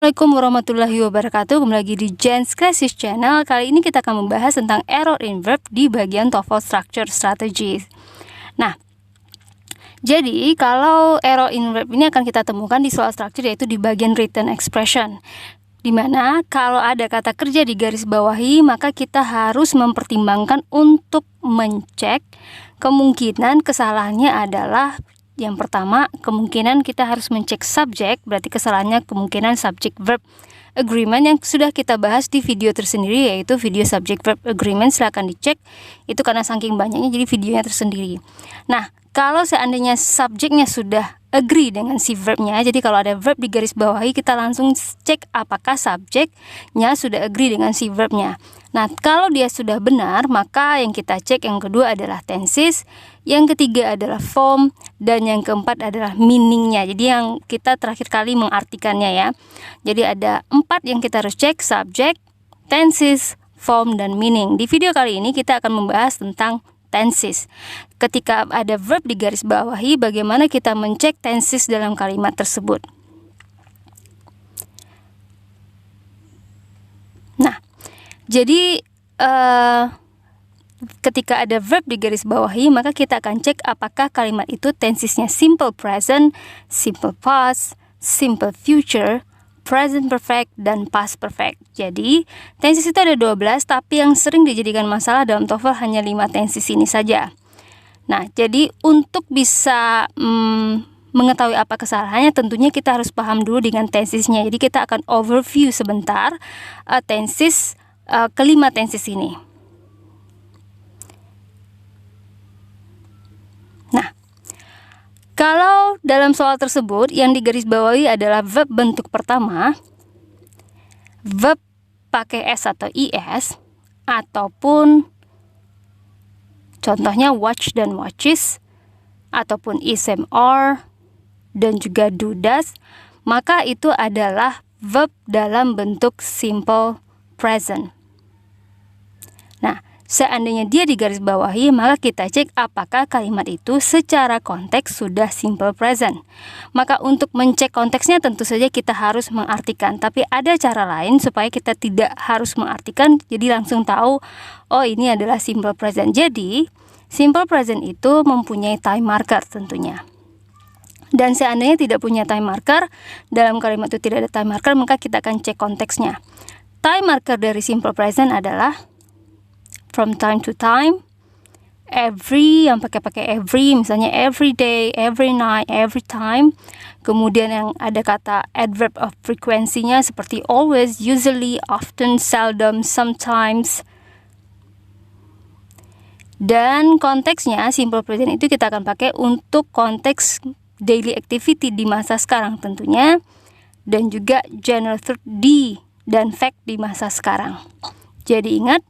Assalamualaikum warahmatullahi wabarakatuh. Kembali lagi di Jen's Classes Channel. Kali ini kita akan membahas tentang error in verb di bagian TOEFL Structure Strategies. Nah, jadi kalau error in verb ini akan kita temukan di soal structure, yaitu di bagian written expression, dimana kalau ada kata kerja di garis bawahi, maka kita harus mempertimbangkan untuk mencek kemungkinan kesalahannya adalah yang pertama, kemungkinan kita harus mencek subjek, berarti kesalahannya kemungkinan subject verb agreement yang sudah kita bahas di video tersendiri, yaitu video subject verb agreement. Silahkan dicek, itu karena saking banyaknya jadi videonya tersendiri. Nah, kalau seandainya subjeknya sudah agree dengan si verbnya, jadi kalau ada verb di garis bawahi, kita langsung cek apakah subjeknya sudah agree dengan si verbnya. Nah, kalau dia sudah benar, maka yang kita cek yang kedua adalah tenses, yang ketiga adalah form, dan yang keempat adalah meaningnya. Jadi yang kita terakhir kali mengartikannya ya. Jadi ada 4 yang kita harus cek: subject, tenses, form, dan meaning. Di video kali ini kita akan membahas tentang tenses. Ketika ada verb di garis bawahi, bagaimana kita mencek tenses dalam kalimat tersebut. Nah, jadi ketika ada verb di garis bawahi, maka kita akan cek apakah kalimat itu tensesnya simple present, simple past, simple future, present perfect, dan past perfect. Jadi tenses itu ada 12, tapi yang sering dijadikan masalah dalam TOEFL hanya 5 tenses ini saja. Nah, jadi untuk bisa mengetahui apa kesalahannya, tentunya kita harus paham dulu dengan tensesnya. Jadi kita akan overview sebentar tenses kelima tenses ini. Nah, kalau dalam soal tersebut yang digarisbawahi adalah verb bentuk pertama, verb pakai s atau is, ataupun contohnya watch dan watches, ataupun is am are, dan juga do does, maka itu adalah verb dalam bentuk simple present. Nah, seandainya dia digarisbawahi, maka kita cek apakah kalimat itu secara konteks sudah simple present. Maka untuk mencek konteksnya tentu saja kita harus mengartikan, tapi ada cara lain supaya kita tidak harus mengartikan, jadi langsung tahu, oh ini adalah simple present. Jadi, simple present itu mempunyai time marker tentunya. Dan seandainya tidak punya time marker, dalam kalimat itu tidak ada time marker, maka kita akan cek konteksnya. Time marker dari simple present adalah from time to time, every, yang pakai every, misalnya every day, every night, every time. Kemudian yang ada kata adverb of frequency-nya seperti always, usually, often, seldom, sometimes. Dan konteksnya simple present itu kita akan pakai untuk konteks daily activity di masa sekarang tentunya, dan juga general truth di dan fact di masa sekarang. Jadi ingat,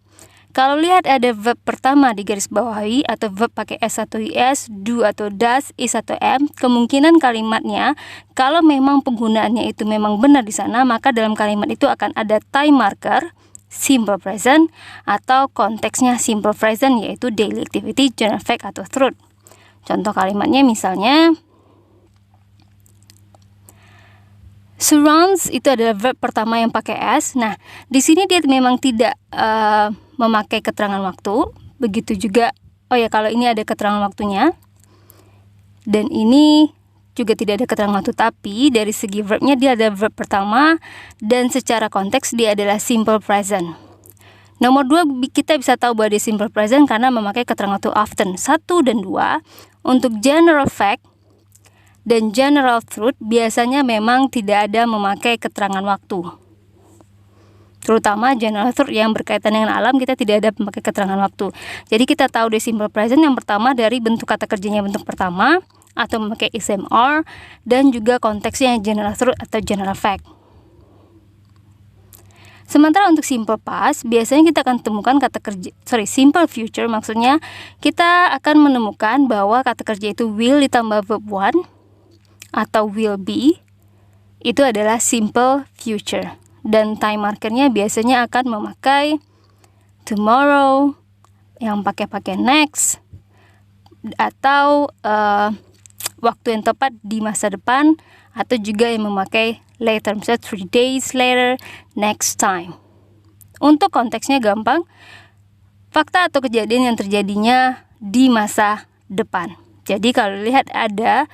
kalau lihat ada verb pertama di garis bawahi atau verb pakai s atau is, do atau does, is atau am, kemungkinan kalimatnya kalau memang penggunaannya itu memang benar di sana, maka dalam kalimat itu akan ada time marker simple present atau konteksnya simple present, yaitu daily activity, general fact, atau truth. Contoh kalimatnya misalnya surrounds itu adalah verb pertama yang pakai s. Nah, di sini dia memang tidak memakai keterangan waktu. Begitu juga, oh ya, kalau ini ada keterangan waktunya, dan ini juga tidak ada keterangan waktu, tapi dari segi verbnya dia ada verb pertama, dan secara konteks dia adalah simple present. Nomor 2, kita bisa tahu bahwa dia simple present karena memakai keterangan waktu often. 1 dan 2, untuk general fact dan general truth biasanya memang tidak ada memakai keterangan waktu. Terutama general truth yang berkaitan dengan alam, kita tidak ada memakai keterangan waktu. Jadi kita tahu di simple present yang pertama dari bentuk kata kerjanya bentuk pertama atau memakai is am are, dan juga konteksnya general truth atau general fact. Sementara untuk simple past biasanya kita akan temukan kata kerja, simple future maksudnya kita akan menemukan bahwa kata kerja itu will ditambah verb one atau will be, itu adalah simple future, dan time markernya biasanya akan memakai tomorrow yang pakai next, atau waktu yang tepat di masa depan, atau juga yang memakai later. Misalnya 3 days later, next time. Untuk konteksnya gampang, fakta atau kejadian yang terjadinya di masa depan. Jadi kalau lihat ada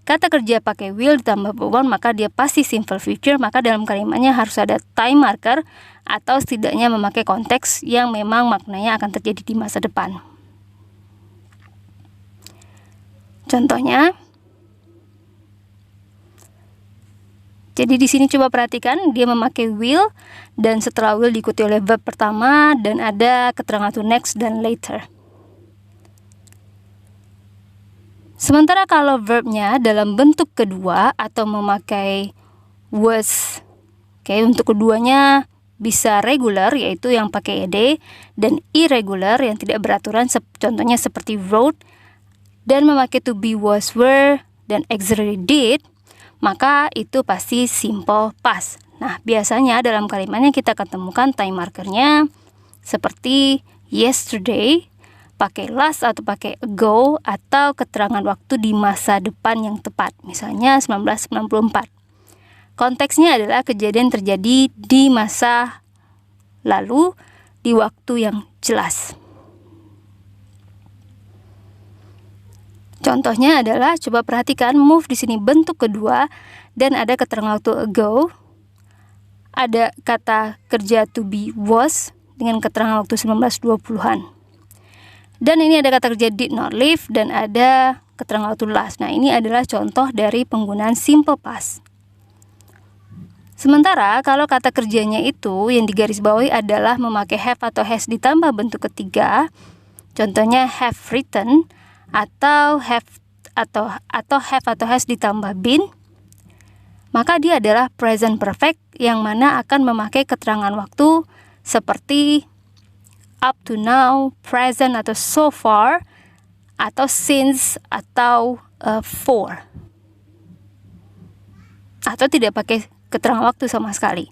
kata kerja pakai will ditambah verb 1, maka dia pasti simple future, maka dalam kalimatnya harus ada time marker atau setidaknya memakai konteks yang memang maknanya akan terjadi di masa depan. Contohnya, jadi di sini coba perhatikan, dia memakai will dan setelah will diikuti oleh verb pertama dan ada keterangan to next dan later. Sementara kalau verbnya dalam bentuk kedua atau memakai was, untuk keduanya bisa regular yaitu yang pakai ed dan irregular yang tidak beraturan, contohnya seperti wrote, dan memakai to be, was, were, dan auxiliary did, maka itu pasti simple past. Nah, biasanya dalam kalimatnya kita akan temukan time markernya seperti yesterday, pakai last atau pakai ago, atau keterangan waktu di masa depan yang tepat, misalnya 1994. Konteksnya adalah kejadian terjadi di masa lalu, di waktu yang jelas. Contohnya adalah, coba perhatikan move di sini bentuk kedua dan ada keterangan waktu ago, ada kata kerja to be was dengan keterangan waktu 1920-an. Dan ini ada kata kerja did not live dan ada keterangan waktu last. Nah, ini adalah contoh dari penggunaan simple past. Sementara kalau kata kerjanya itu yang digarisbawahi adalah memakai have atau has ditambah bentuk ketiga, contohnya have written, atau have atau has ditambah been, maka dia adalah present perfect yang mana akan memakai keterangan waktu seperti up to now, present atau so far, atau since atau for, atau tidak pakai keterangan waktu sama sekali.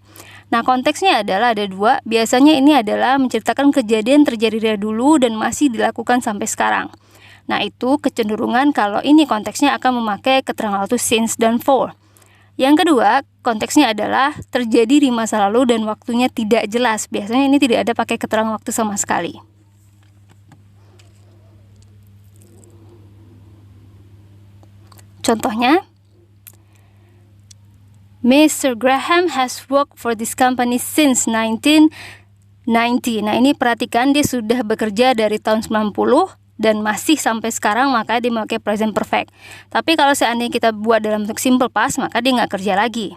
Nah, konteksnya adalah ada dua. Biasanya ini adalah menceritakan kejadian terjadi dari dulu dan masih dilakukan sampai sekarang. Nah, itu kecenderungan kalau ini konteksnya akan memakai keterangan waktu since dan for. Yang kedua, konteksnya adalah terjadi di masa lalu dan waktunya tidak jelas. Biasanya ini tidak ada pakai keterangan waktu sama sekali. Contohnya, Mr. Graham has worked for this company since 1990. Nah, ini perhatikan dia sudah bekerja dari tahun 90 dan masih sampai sekarang, maka dia memakai present perfect. Tapi kalau seandainya kita buat dalam bentuk simple past, maka dia nggak kerja lagi.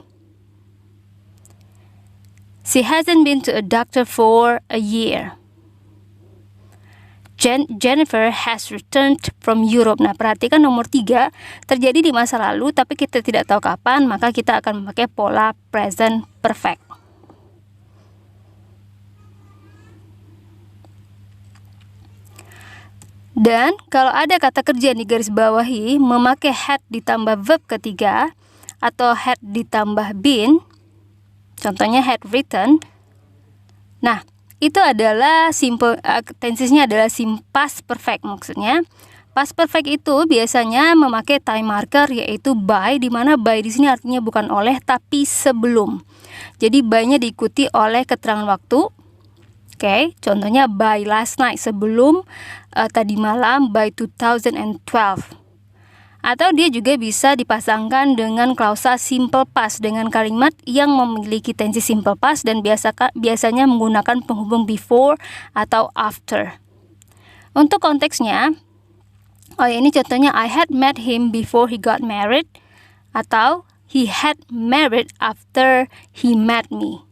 She hasn't been to a doctor for a year. Jennifer has returned from Europe. Nah, perhatikan nomor 3 terjadi di masa lalu tapi kita tidak tahu kapan, maka kita akan memakai pola present perfect. Dan kalau ada kata kerja di garis bawahi memakai had ditambah verb ketiga atau had ditambah been, contohnya had written. Nah, itu adalah simple, tensesnya adalah past perfect. Maksudnya past perfect itu biasanya memakai time marker yaitu by, di mana by di sini artinya bukan oleh tapi sebelum. Jadi by-nya diikuti oleh keterangan waktu. Contohnya by last night, sebelum tadi malam, by 2012. Atau dia juga bisa dipasangkan dengan klausa simple past dengan kalimat yang memiliki tensi simple past dan biasanya menggunakan penghubung before atau after. Untuk konteksnya, ini contohnya I had met him before he got married, atau he had married after he met me.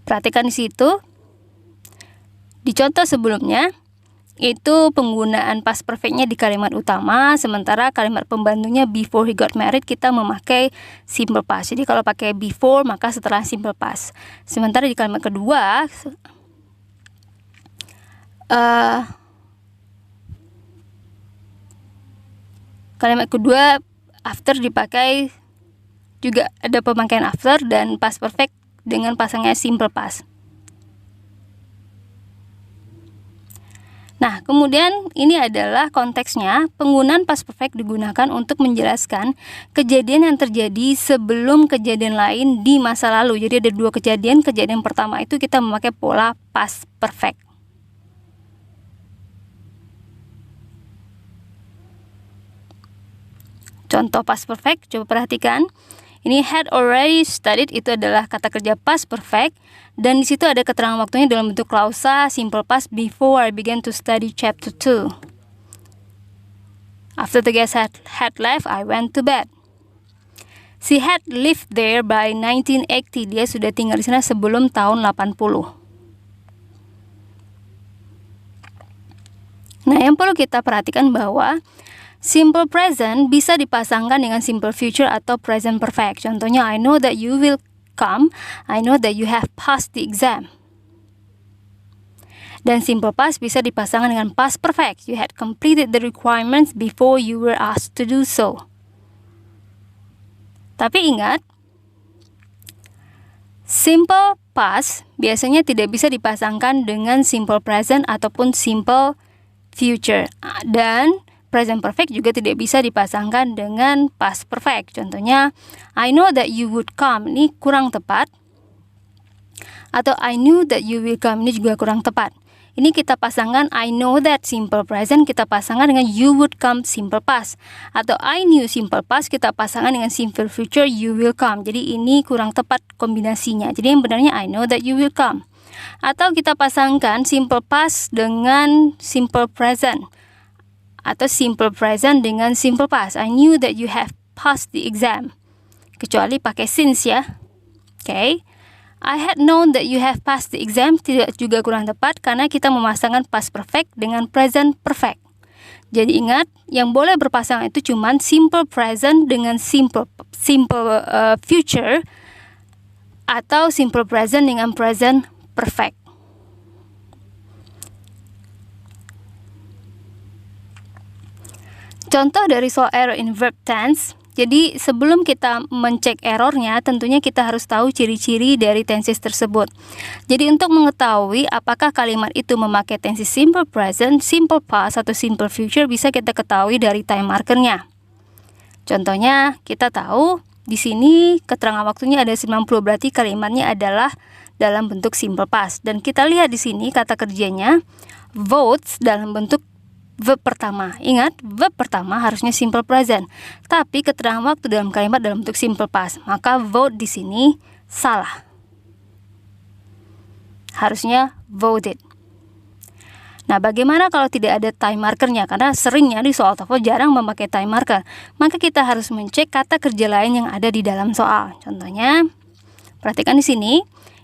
Perhatikan di situ, di contoh sebelumnya itu penggunaan past perfectnya di kalimat utama, sementara kalimat pembantunya before he got married kita memakai simple past. Jadi kalau pakai before maka setelah simple past. Sementara di kalimat kedua after dipakai, juga ada pemakaian after dan past perfect dengan pasangnya simple past. Nah, kemudian ini adalah konteksnya, penggunaan past perfect digunakan untuk menjelaskan kejadian yang terjadi sebelum kejadian lain di masa lalu. Jadi ada dua kejadian. Kejadian pertama itu kita memakai pola past perfect. Contoh past perfect, coba perhatikan. Ini had already studied, itu adalah kata kerja past perfect, dan di situ ada keterangan waktunya dalam bentuk klausa simple past before I began to study chapter 2. After the guest had left, I went to bed. She had lived there by 1980. Dia sudah tinggal di sana sebelum tahun 80. Nah, yang perlu kita perhatikan bahwa simple present bisa dipasangkan dengan simple future atau present perfect. Contohnya, I know that you will come. I know that you have passed the exam. Dan simple past bisa dipasangkan dengan past perfect. You had completed the requirements before you were asked to do so. Tapi ingat, simple past biasanya tidak bisa dipasangkan dengan simple present ataupun simple future. Dan present perfect juga tidak bisa dipasangkan dengan past perfect. Contohnya, I know that you would come. Ini kurang tepat. Atau I knew that you will come. Ini juga kurang tepat. Ini kita pasangkan I know that simple present, kita pasangkan dengan you would come simple past. Atau I knew simple past, kita pasangkan dengan simple future you will come. Jadi ini kurang tepat kombinasinya. Jadi yang benarnya I know that you will come. Atau kita pasangkan simple past dengan simple present. Atau simple present dengan simple past. I knew that you have passed the exam. Kecuali pakai since ya. Okay. I had known that you have passed the exam. Tidak juga kurang tepat karena kita memasangkan past perfect dengan present perfect. Jadi ingat, yang boleh berpasangan itu cuma simple present dengan simple future atau simple present dengan present perfect. Contoh dari soal error in verb tense. Jadi sebelum kita mencek errornya, tentunya kita harus tahu ciri-ciri dari tenses tersebut. Jadi untuk mengetahui apakah kalimat itu memakai tenses simple present, simple past, atau simple future, bisa kita ketahui dari time markernya. Contohnya, kita tahu di sini keterangan waktunya ada 90, berarti kalimatnya adalah dalam bentuk simple past. Dan kita lihat di sini kata kerjanya votes dalam bentuk verb pertama. Ingat, verb pertama harusnya simple present, tapi keterangan waktu dalam kalimat dalam bentuk simple past. Maka vote di sini salah. Harusnya voted. Nah, bagaimana kalau tidak ada time markernya? Karena seringnya di soal TOEFL jarang memakai time marker. Maka kita harus mencek kata kerja lain yang ada di dalam soal. Contohnya, perhatikan di sini.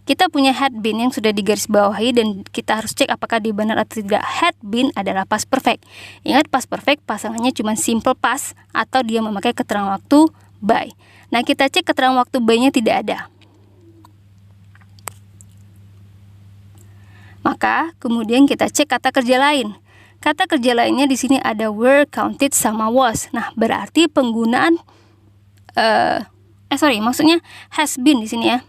Kita punya had been yang sudah digarisbawahi dan kita harus cek apakah dia benar atau tidak. Had been adalah past perfect. Ingat, past perfect pasangannya cuma simple past atau dia memakai keterangan waktu by. Nah, kita cek keterangan waktu by-nya tidak ada. Maka kemudian kita cek kata kerja lain. Kata kerja lainnya di sini ada were, counted, sama was. Nah, berarti penggunaan maksudnya has been di sini ya.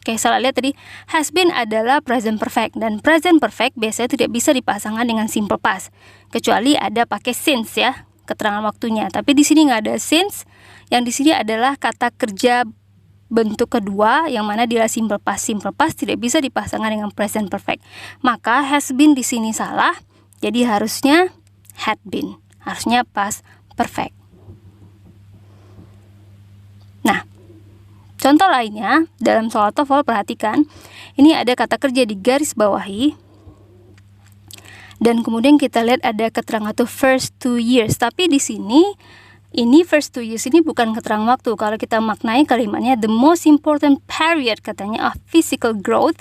Oke, salah lihat tadi. Has been adalah present perfect, dan present perfect biasanya tidak bisa dipasangkan dengan simple past kecuali ada pakai since ya, keterangan waktunya. Tapi di sini nggak ada since. Yang di sini adalah kata kerja bentuk kedua yang mana dia simple past. Simple past tidak bisa dipasangkan dengan present perfect. Maka has been di sini salah. Jadi harusnya had been. Harusnya past perfect. Nah, contoh lainnya, dalam soal TOEFL perhatikan, ini ada kata kerja di garis bawahi, dan kemudian kita lihat ada keterangan tuh first 2 years. Tapi di sini, ini first 2 years ini bukan keterangan waktu. Kalau kita maknai kalimatnya, the most important period katanya of physical growth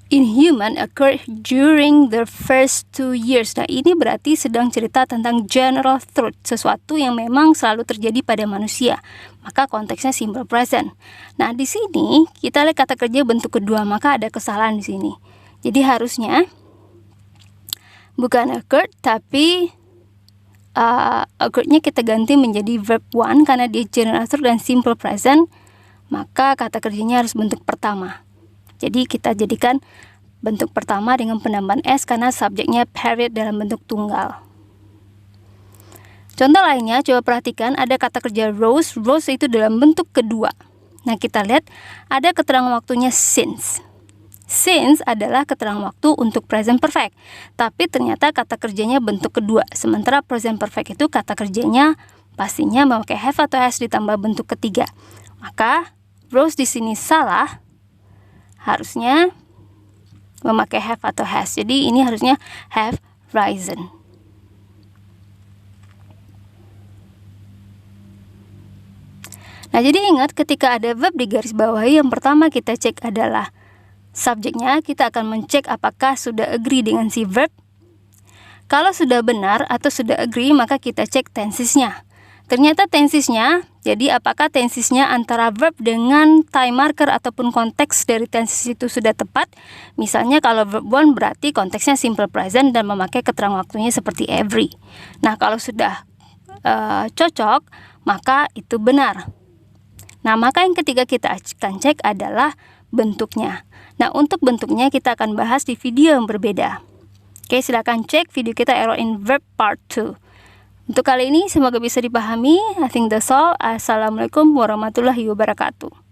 in human occur during the first 2 years. Nah, ini berarti sedang cerita tentang general truth, sesuatu yang memang selalu terjadi pada manusia. Maka konteksnya simple present. Nah, di sini kita lihat kata kerja bentuk kedua, maka ada kesalahan di sini. Jadi harusnya bukan occurred, tapi occurred-nya kita ganti menjadi verb 1 karena dia general truth dan simple present. Maka kata kerjanya harus bentuk pertama. Jadi kita jadikan bentuk pertama dengan penambahan S karena subjeknya period dalam bentuk tunggal. Contoh lainnya, coba perhatikan ada kata kerja rose. Rose itu dalam bentuk kedua. Nah, kita lihat ada keterangan waktunya since. Since adalah keterangan waktu untuk present perfect, tapi ternyata kata kerjanya bentuk kedua. Sementara present perfect itu kata kerjanya pastinya memakai have atau has ditambah bentuk ketiga. Maka Rose di sini salah, harusnya memakai have atau has. Jadi ini harusnya have risen. Nah, jadi ingat ketika ada verb di garis bawahi, yang pertama kita cek adalah subjeknya. Kita akan mencek apakah sudah agree dengan si verb. Kalau sudah benar atau sudah agree, maka kita cek tensesnya. Ternyata tensesnya, jadi apakah tensesnya antara verb dengan time marker ataupun konteks dari tenses itu sudah tepat. Misalnya kalau verb 1 berarti konteksnya simple present dan memakai keterangan waktunya seperti every. Nah, kalau sudah cocok, maka itu benar. Nah, maka yang ketiga kita akan cek adalah bentuknya. Nah, untuk bentuknya kita akan bahas di video yang berbeda. Oke, silakan cek video kita Error in Verb Part 2. Untuk kali ini semoga bisa dipahami. I think that's all. Assalamualaikum warahmatullahi wabarakatuh.